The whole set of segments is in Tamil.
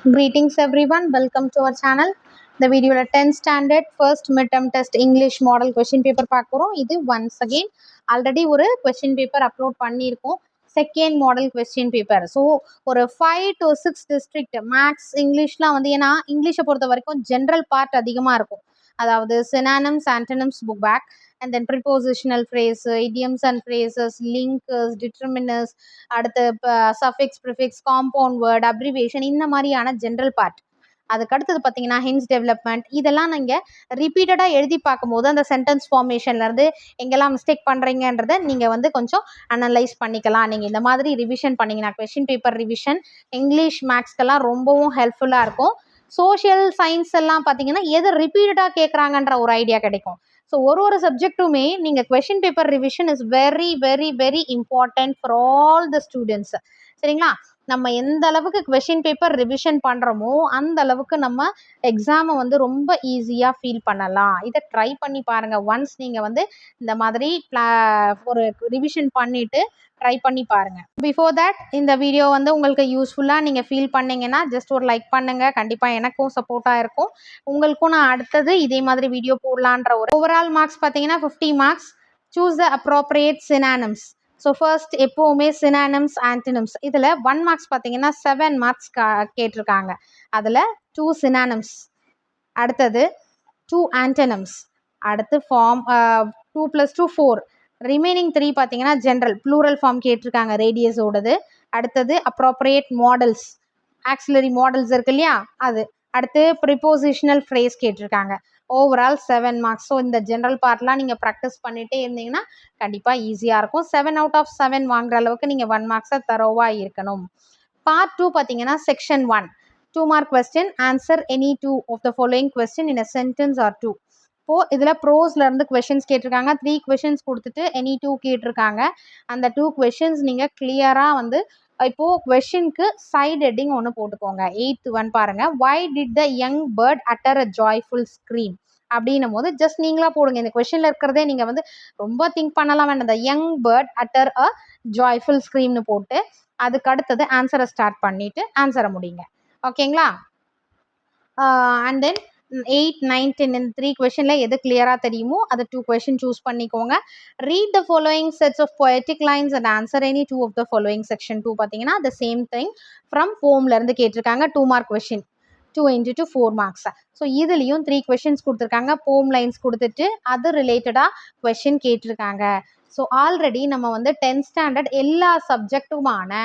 Greetings everyone, welcome to our channel. The video 10th standard first midterm test English model question paper பார்க்குறோம். இது once again already ஒரு question paper upload பண்ணியிருக்கோம். second model question paper. So ஒரு 5 to 6 district மேக்ஸ் இங்கிலீஷ்லாம் வந்து ஏன்னா இங்கிலீஷை பொறுத்த வரைக்கும் ஜென்ரல் பார்ட் அதிகமாக இருக்கும். அதாவது synonyms, antonyms, book back, and then prepositional phrase, idioms and phrases, linkers, determiners, அடுத்து suffix, prefix, compound word, abbreviation இந்த மாதிரியான ஜென்ரல் பார்ட். அதுக்கு அடுத்தது பார்த்தீங்கன்னா ஹின்ஸ் டெவலப்மெண்ட். இதெல்லாம் நீங்கள் ரிப்பீட்டடாக எழுதி பார்க்கும்போது அந்த சென்டென்ஸ் ஃபார்மேஷன்லேருந்து எங்கெல்லாம் மிஸ்டேக் பண்ணுறீங்கன்றதை நீங்கள் வந்து கொஞ்சம் அனலைஸ் பண்ணிக்கலாம். நீங்கள் இந்த மாதிரி ரிவிஷன் பண்ணிங்கன்னா கொஷின் பேப்பர் ரிவிஷன் இங்கிலீஷ் மேக்ஸ்க்கெல்லாம் ரொம்பவும் ஹெல்ப்ஃபுல்லாக இருக்கும். சோஷியல் சயின்ஸ் எல்லாம் பார்த்தீங்கன்னா எது ரிப்பீட்டடாக கேட்குறாங்கன்ற ஒரு ஐடியா கிடைக்கும். ஸோ ஒரு சப்ஜெக்ட்டுமே நீங்கள் question paper revision is very very very important for all the students. சரிங்களா? நம்ம எந்த அளவுக்கு கொஷின் பேப்பர் ரிவிஷன் பண்ணுறோமோ அந்த அளவுக்கு நம்ம எக்ஸாமை வந்து ரொம்ப ஈஸியாக ஃபீல் பண்ணலாம். இதை ட்ரை பண்ணி பாருங்கள். ஒன்ஸ் நீங்கள் வந்து இந்த மாதிரி ஒரு ரிவிஷன் பண்ணிவிட்டு ட்ரை பண்ணி பாருங்கள். பிஃபோர் தட் இந்த வீடியோ வந்து உங்களுக்கு யூஸ்ஃபுல்லாக நீங்கள் ஃபீல் பண்ணிங்கன்னா ஜஸ்ட் ஒரு லைக் பண்ணுங்கள். கண்டிப்பாக எனக்கும் சப்போர்ட்டாக இருக்கும். உங்களுக்கும் நான் அடுத்தது இதே மாதிரி வீடியோ போடலான்ற ஒரு ஓவரால் மார்க்ஸ் பார்த்தீங்கன்னா 50 marks. Choose the appropriate synonyms. So first எப்போவுமே சினானிம்ஸ், ஆன்டனிம்ஸ். இதில் 1 மார்க்ஸ் பார்த்தீங்கன்னா 7 மார்க்ஸ் கேட்டிருக்காங்க. அதில் 2 சினானிம்ஸ், அடுத்தது 2 ஆன்டனிம்ஸ், அடுத்து ஃபார்ம் 2 + 2 4. ரிமைனிங் 3 பார்த்தீங்கன்னா ஜென்ரல் ப்ளூரல் ஃபார்ம் கேட்டிருக்காங்க ரேடியஸோடது. அடுத்தது அப்ரோப்ரியேட் மாடல்ஸ், ஆக்சிலரி மாடல்ஸ் இருக்கு இல்லையா அது. அடுத்து ப்ரிப்போசிஷனல் ஃப்ரேஸ் கேட்டிருக்காங்க. Overall 7 marks. ஸோ இந்த ஜென்ரல் பார்ட்லாம் நீங்கள் ப்ராக்டிஸ் பண்ணிகிட்டே இருந்தீங்கன்னா கண்டிப்பாக ஈஸியாக இருக்கும். 7 out of 7 வாங்குற அளவுக்கு நீங்கள் 1 மார்க்ஸை தரோவாக இருக்கணும். பார்ட் 2 பார்த்தீங்கன்னா section 1 2 mark question. Answer any 2 of the following question in a sentence or 2. இப்போது இதில் ப்ரோஸ்லேருந்து கொஷின்ஸ் கேட்டிருக்காங்க. 3 கொஷின்ஸ் கொடுத்துட்டு எனி 2 கேட்டிருக்காங்க. அந்த 2 கொஷின்ஸ் நீங்கள் கிளியராக வந்து இப்போது கொஷினுக்கு சைட் ஹெட்டிங் ஒன்று போட்டுக்கோங்க. 8th ஒன் பாருங்கள். why did the young bird utter a joyful scream அப்படின்னும் போது ஜஸ்ட் நீங்களாக போடுங்க. இந்த கொஷினில் இருக்கிறதே நீங்கள் வந்து ரொம்ப திங்க் பண்ணலாம் வேண்டாம். the young bird utter a joyful screamனு போட்டு அதுக்கு அடுத்தது ஆன்சரை ஸ்டார்ட் பண்ணிவிட்டு ஆன்சரை முடிங்க. ஓகேங்களா? அண்ட் தென் 8, 9, 10 இந்த 3 கொஷனில் எது கிளியராக தெரியுமோ அதை 2 கொஷின் சூஸ் பண்ணிக்கோங்க. Read the following sets of poetic lines and answer any 2 of the following. Section 2 பார்த்தீங்கன்னா the same thing ஃப்ரம் போம்லேருந்து கேட்டிருக்காங்க. 2 mark question, 2 into 2 4 marks. So இதுலேயும் 3 கொஷின்ஸ் கொடுத்துருக்காங்க. போம் லைன்ஸ் கொடுத்துட்டு அது ரிலேட்டடாக கொஷின் கேட்டிருக்காங்க. ஸோ ஆல்ரெடி நம்ம வந்து 10th ஸ்டாண்டர்ட் எல்லா சப்ஜெக்ட்டுமான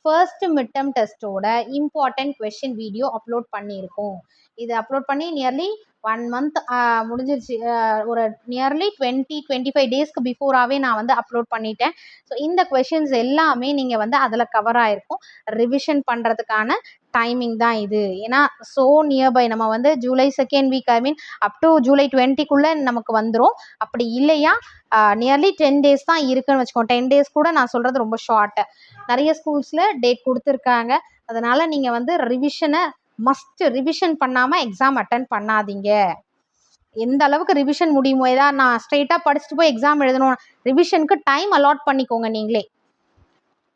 ஃபர்ஸ்ட் மிட்டம் டெஸ்ட்டோட இம்பார்ட்டன்ட் கொஷின் வீடியோ அப்லோட் பண்ணியிருக்கோம். இது அப்லோட் பண்ணி நியர்லி 1 month முடிஞ்சிருச்சு. ஒரு நியர்லி 20-25 டேஸ்க்கு பிஃபோராகவே நான் வந்து அப்லோட் பண்ணிட்டேன். ஸோ இந்த கொஷின்ஸ் எல்லாமே நீங்கள் வந்து அதில் கவர் ஆகிருக்கும். ரிவிஷன் பண்ணுறதுக்கான டைமிங் தான் இது. ஏன்னா ஸோ நியர்பை நம்ம வந்து July 2nd week up to July 20க்குள்ளே நமக்கு வந்துடும். அப்படி இல்லையா நியர்லி 10 டேஸ் தான் இருக்குன்னு வச்சுக்கோங்க. 10 டேஸ் கூட நான் சொல்கிறது ரொம்ப ஷார்ட்டு. நிறைய ஸ்கூல்ஸில் டேட் கொடுத்துருக்காங்க. அதனால் நீங்கள் வந்து ரிவிஷனை மஸ்ட் ரிவிஷன் பண்ணாமல் எக்ஸாம் அட்டன் பண்ணாதீங்க. எந்த அளவுக்கு ரிவிஷன் முடியுமோ, ஏதாவது நான் ஸ்ட்ரெயிட்டாக படிச்சுட்டு போய் எக்ஸாம் எழுதணும், ரிவிஷனுக்கு டைம் அலாட் பண்ணிக்கோங்க நீங்களே.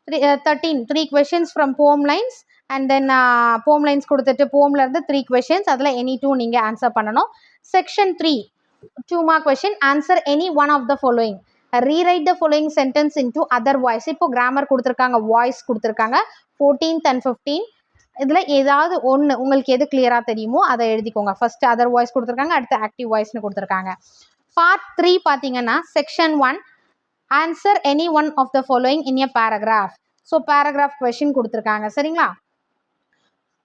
3 questions ஃப்ரம் போம் லைன்ஸ் அண்ட் தென் போம் லைன்ஸ் கொடுத்துட்டு போம்லேருந்து 3 questions அதில் எனி 2 நீங்கள் ஆன்சர் பண்ணணும். Section 3 2 mark question. Answer any 1 of the following. Rewrite the following sentence into other voice. இப்போ கிராமர் கொடுத்துருக்காங்க, வாய்ஸ் கொடுத்துருக்காங்க 14th and 15. இதில் ஏதாவது ஒன்று உங்களுக்கு எது கிளியராக தெரியுமோ அதை எழுதிக்கோங்க. ஃபர்ஸ்ட் அதர் வாய்ஸ் கொடுத்துருக்காங்க, அடுத்து ஆக்டிவ் வாய்ஸ்னு கொடுத்துருக்காங்க. பார்ட் 3 பார்த்தீங்கன்னா section 1 answer any 1 of the following in a paragraph. So paragraph question கொடுத்துருக்காங்க. சரிங்களா?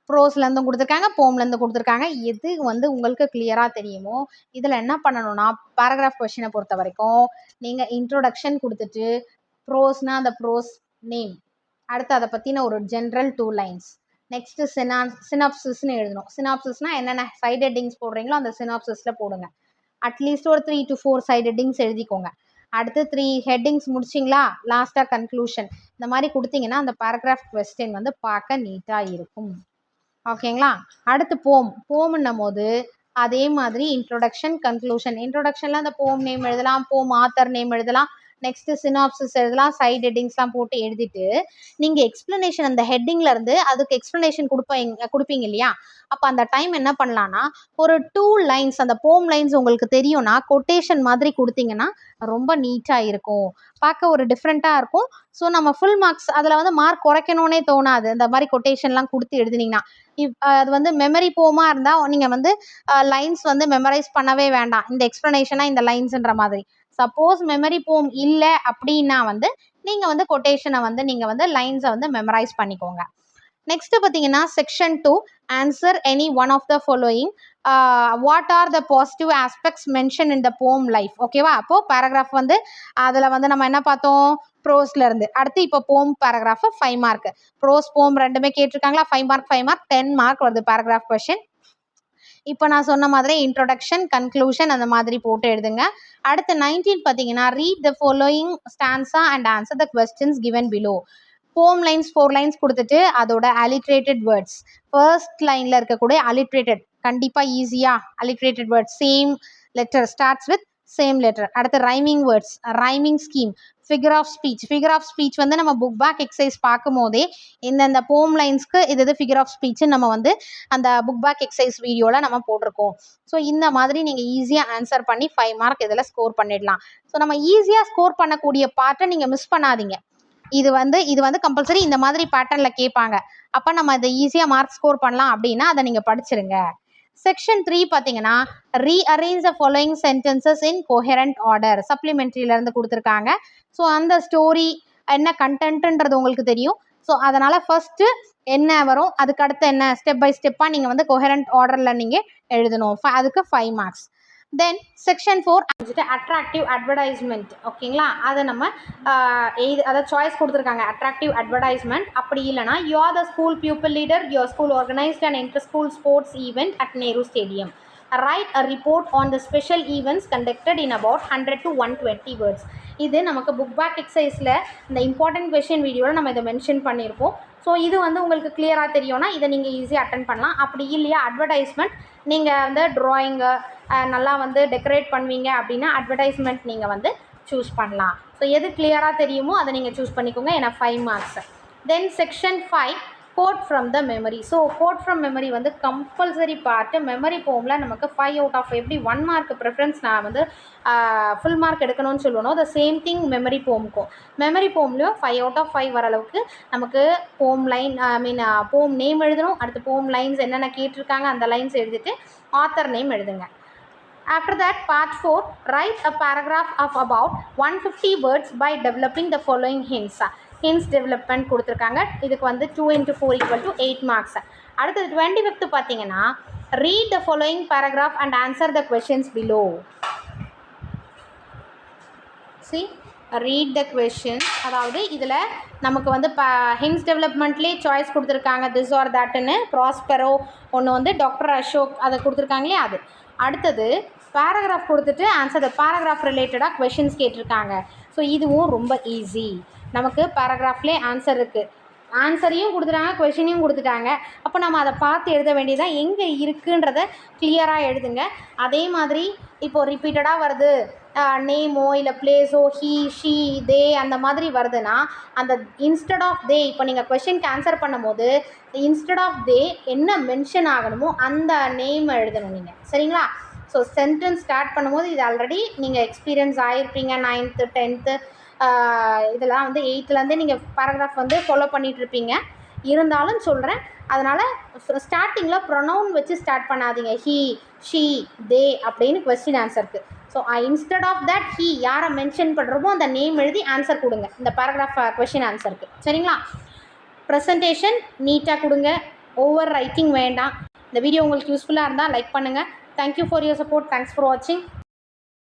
ப்ரோஸ்லேருந்து கொடுத்துருக்காங்க, போம்லேருந்து கொடுத்துருக்காங்க. எது வந்து உங்களுக்கு கிளியராக தெரியுமோ இதில் என்ன பண்ணணும்னா பேராகிராஃப் கொஷினை பொறுத்த வரைக்கும் நீங்கள் இன்ட்ரோடக்ஷன் கொடுத்துட்டு ப்ரோஸ்னால் அந்த ப்ரோஸ் நேம், அடுத்து அதை பற்றின ஒரு ஜென்ரல் 2 லைன்ஸ், நெக்ஸ்ட்டு சினாப்சிஸ்ன்னு எழுதணும். சினாப்சிஸ்னால் என்னென்ன சைட் ஹெட்டிங்ஸ் போடுறீங்களோ அந்த சினாப்சிஸில் போடுங்க. அட்லீஸ்ட் ஒரு 3 to 4 சைட் ஹெட்டிங்ஸ் எழுதிக்கோங்க. அடுத்து 3 ஹெட்டிங்ஸ் முடிச்சிங்களா, லாஸ்ட்டாக கன்க்ளூஷன் இந்த மாதிரி கொடுத்தீங்கன்னா அந்த பேராகிராஃப் கொஸ்டின் வந்து பார்க்க நீட்டாக இருக்கும். ஓகேங்களா? அடுத்து போம்ன்னும் போது அதே மாதிரி இன்ட்ரோடக்ஷன், கன்க்ளூஷன். இன்ட்ரோடக்ஷனில் அந்த போம் நேம் எழுதலாம், போம் ஆத்தர் நேம் எழுதலாம், நெக்ஸ்ட் சினாப்சிஸ் எழுதலாம், சைட் ஹெட்டிங்ஸ்லாம் போட்டு எழுதிட்டு நீங்க எக்ஸ்பிளனேஷன் அந்த ஹெட்டிங்ல இருந்து அதுக்கு எக்ஸ்பிளனேஷன் கொடுப்பீங்க இல்லையா, அப்ப அந்த டைம் என்ன பண்ணலாம்னா ஒரு 2 லைன்ஸ் அந்த போம் லைன்ஸ் உங்களுக்கு தெரியும்னா கொட்டேஷன் மாதிரி கொடுத்தீங்கன்னா ரொம்ப நீட்டா இருக்கும், பார்க்க ஒரு டிஃப்ரெண்டா இருக்கும். ஸோ நம்ம ஃபுல் மார்க்ஸ் அதில் வந்து மார்க் குறைக்கணும்னே தோணாது இந்த மாதிரி கொட்டேஷன்லாம் கொடுத்து எழுதினீங்கன்னா. அது வந்து மெமரி போமா இருந்தால் நீங்கள் வந்து லைன்ஸ் வந்து மெமரைஸ் பண்ணவே வேண்டாம், இந்த எக்ஸ்பிளனேஷனாக இந்த லைன்ஸ்ன்ற மாதிரி. சப்போஸ் மெமரி போம் இல்லை அப்படின்னா வந்து நீங்கள் வந்து கொட்டேஷனை வந்து நீங்கள் வந்து லைன்ஸை வந்து மெமரைஸ் பண்ணிக்கோங்க. நெக்ஸ்ட் பார்த்தீங்கன்னா section 2 answer any one of the following what are the positive aspects mention in the poem life. ஓகேவா, அப்போ பேராகிராஃப் வந்து அதில் வந்து நம்ம என்ன பார்த்தோம் ப்ரோஸ்ல இருந்து. அடுத்து இப்போ போம் பேராகிராஃப் 5 மார்க், ப்ரோஸ் போம் ரெண்டுமே கேட்டிருக்காங்களா, 5 மார்க் 5 மார்க் 10 மார்க் வருது பேராகிராஃப் கொஸ்டின். இப்போ நான் சொன்ன மாதிரி இன்ட்ரோடக்ஷன் கன்க்ளூஷன் அந்த மாதிரி போட்டு எழுதுங்க. அடுத்து 19 பார்த்தீங்கன்னா read the following stanza and answer the questions given below. போம் லைன்ஸ் 4 லைன்ஸ் கொடுத்துட்டு அதோட அலிட்ரேட்டட் வேர்ட்ஸ் ஃபர்ஸ்ட் லைன்ல இருக்கக்கூடிய அலிட்ரேட்டட் கண்டிப்பாக ஈஸியாக alliterated words same letter starts with same letter. அடுத்து rhyming words, rhyming scheme, figure of speech. Figure of speech வந்து நம்ம புக் பேக் எக்ஸசைஸ் பார்க்கும் போதே இந்த போம் லைன்ஸ்க்கு இது ஃபிகர் ஆஃப் ஸ்பீச் நம்ம வந்து அந்த புக் பேக் எக்ஸசைஸ் வீடியோவில் நம்ம போட்டிருக்கோம். ஸோ இந்த மாதிரி நீங்கள் ஈஸியாக ஆன்சர் பண்ணி 5 மார்க் இதில் ஸ்கோர் பண்ணிடலாம். ஸோ நம்ம ஈஸியாக ஸ்கோர் பண்ணக்கூடிய பார்ட்டை நீங்கள் மிஸ் பண்ணாதீங்க. இது வந்து கம்பல்சரி இந்த மாதிரி பேட்டர்னில் கேட்பாங்க, அப்போ நம்ம இதை ஈஸியாக மார்க் ஸ்கோர் பண்ணலாம் அப்படின்னா அதை நீங்கள் படிச்சிருங்க. செக்ஷன் 3 பார்த்தீங்கன்னா rearrange the following sentences in coherent order. சப்ளிமெண்ட்ரியிலேருந்து கொடுத்துருக்காங்க. ஸோ அந்த ஸ்டோரி என்ன கண்டென்ட்ன்றது உங்களுக்கு தெரியும். ஸோ அதனால் ஃபஸ்ட்டு என்ன வரும் அதுக்கு அடுத்து என்ன ஸ்டெப் பை ஸ்டெப்பாக நீங்கள் வந்து கோஹெரண்ட் ஆர்டரில் நீங்கள் எழுதணும். அதுக்கு 5 marks. Then section 4 attractive advertisement. ஓகேங்களா, அதை நம்ம அதை சாய்ஸ் கொடுத்துருக்காங்க அட்ராக்டிவ் அட்வர்டைஸ்மெண்ட். அப்படி இல்லைனா you are the school pupil leader, your school organised and inter school sports event at Nehru stadium. Write a report on the special events conducted in about 100 to 120 words. இது நமக்கு புக் பேக் எக்ஸசைஸில் இந்த இம்பார்ட்டன்ட் கொஷின் வீடியோவில் நம்ம இதை மென்ஷன் பண்ணியிருப்போம். ஸோ இது வந்து உங்களுக்கு கிளியராக தெரியும்னா இதை நீங்கள் ஈஸியாக அட்டன் பண்ணலாம். அப்படி இல்லையா அட்வர்டைஸ்மெண்ட் நீங்கள் வந்து ட்ராயிங்கு நல்லா வந்து டெக்கரேட் பண்ணுவீங்க அப்படின்னா அட்வர்டைஸ்மெண்ட் நீங்கள் வந்து சூஸ் பண்ணலாம். ஸோ எது கிளியராக தெரியுமோ அதை நீங்கள் சூஸ் பண்ணிக்கோங்க, ஏன்னா 5 marks. Then section 5 quote from the memory. So quote from memory வந்து கம்பல்சரி பார்ட்டு. மெமரி போமில் நமக்கு 5 out of எப்படி 1 மார்க் ப்ரிஃபரன்ஸ் நான் வந்து ஃபுல் மார்க் எடுக்கணும்னு சொல்லணும், த சேம் திங் மெமரி போமுக்கும். மெமரி போம்லேயும் 5 out of 5 வர அளவுக்கு நமக்கு போம் லைன் போம் நேம் எழுதணும். அடுத்து போம் லைன்ஸ் என்னென்ன கேட்டிருக்காங்க அந்த லைன்ஸ் எழுதிட்டு ஆத்தர் நேம் எழுதுங்க. After that, part 4, write a paragraph of about 150 words by developing the following hints. Hints development கொடுத்துருக்காங்க. இதுக்கு வந்து 2 into 4 equal to 8 marks. அடுத்தது 25th பார்த்தீங்கன்னா read the following paragraph and answer the questions below. See, read the questions. அதாவது இதில் நமக்கு வந்து hints developmentலேயே சாய்ஸ் கொடுத்துருக்காங்க this or thatன்னு. ப்ராஸ்பெரோ ஒன்று வந்து டாக்டர் அசோக் அதை கொடுத்துருக்காங்களே அது. அடுத்தது பேராகிராஃப் கொடுத்துட்டு ஆன்சர் த பேராகிராஃப் ரிலேட்டடாக கொஷின்ஸ் கேட்டிருக்காங்க. ஸோ இதுவும் ரொம்ப ஈஸி. நமக்கு பேராகிராஃப்லேயே ஆன்சர் இருக்குது, ஆன்சரையும் கொடுத்துட்டாங்க கொஷினையும் கொடுத்துட்டாங்க. அப்போ நம்ம அதை பார்த்து எழுத வேண்டியதான், எங்கே இருக்குன்றத கிளியராக எழுதுங்க. அதே மாதிரி இப்போது ரிப்பீட்டடாக வருது நேமோ இல்லை பிளேஸோ ஹீ ஷீ தே அந்த மாதிரி வருதுன்னா அந்த இன்ஸ்டெட் ஆஃப் தே இப்போ நீங்கள் கொஷினுக்கு ஆன்சர் பண்ணும்போது இன்ஸ்டெட் ஆஃப் தே என்ன மென்ஷன் ஆகணுமோ அந்த நேம் எழுதணும் நீங்கள், சரிங்களா? ஸோ சென்டென்ஸ் ஸ்டார்ட் பண்ணும்போது இது ஆல்ரெடி நீங்கள் எக்ஸ்பீரியன்ஸ் ஆகிருப்பீங்க. 9th 10th இதெல்லாம் வந்து 8thலேருந்தே நீங்கள் பேராகிராஃப் வந்து ஃபாலோ பண்ணிகிட்ருப்பீங்க. இருந்தாலும் சொல்கிறேன், அதனால் ஸ்டார்டிங்கில் ப்ரொனவுன் வச்சு ஸ்டார்ட் பண்ணாதீங்க. ஹீ ஷீ தே அப்படின்னு கொஸ்டின் ஆன்சருக்கு. So instead of that he யாரை மென்ஷன் பண்ணுறோமோ அந்த நேம் எழுதி ஆன்சர் கொடுங்க இந்த பேராகிராஃப் கொஸ்டின் ஆன்சருக்கு, சரிங்களா? ப்ரெசன்டேஷன் நீட்டாக கொடுங்க, ஓவர் ரைட்டிங் வேண்டாம். இந்த வீடியோ உங்களுக்கு யூஸ்ஃபுல்லாக இருந்தால் லைக் பண்ணுங்கள். Thank you for your support. Thanks for watching.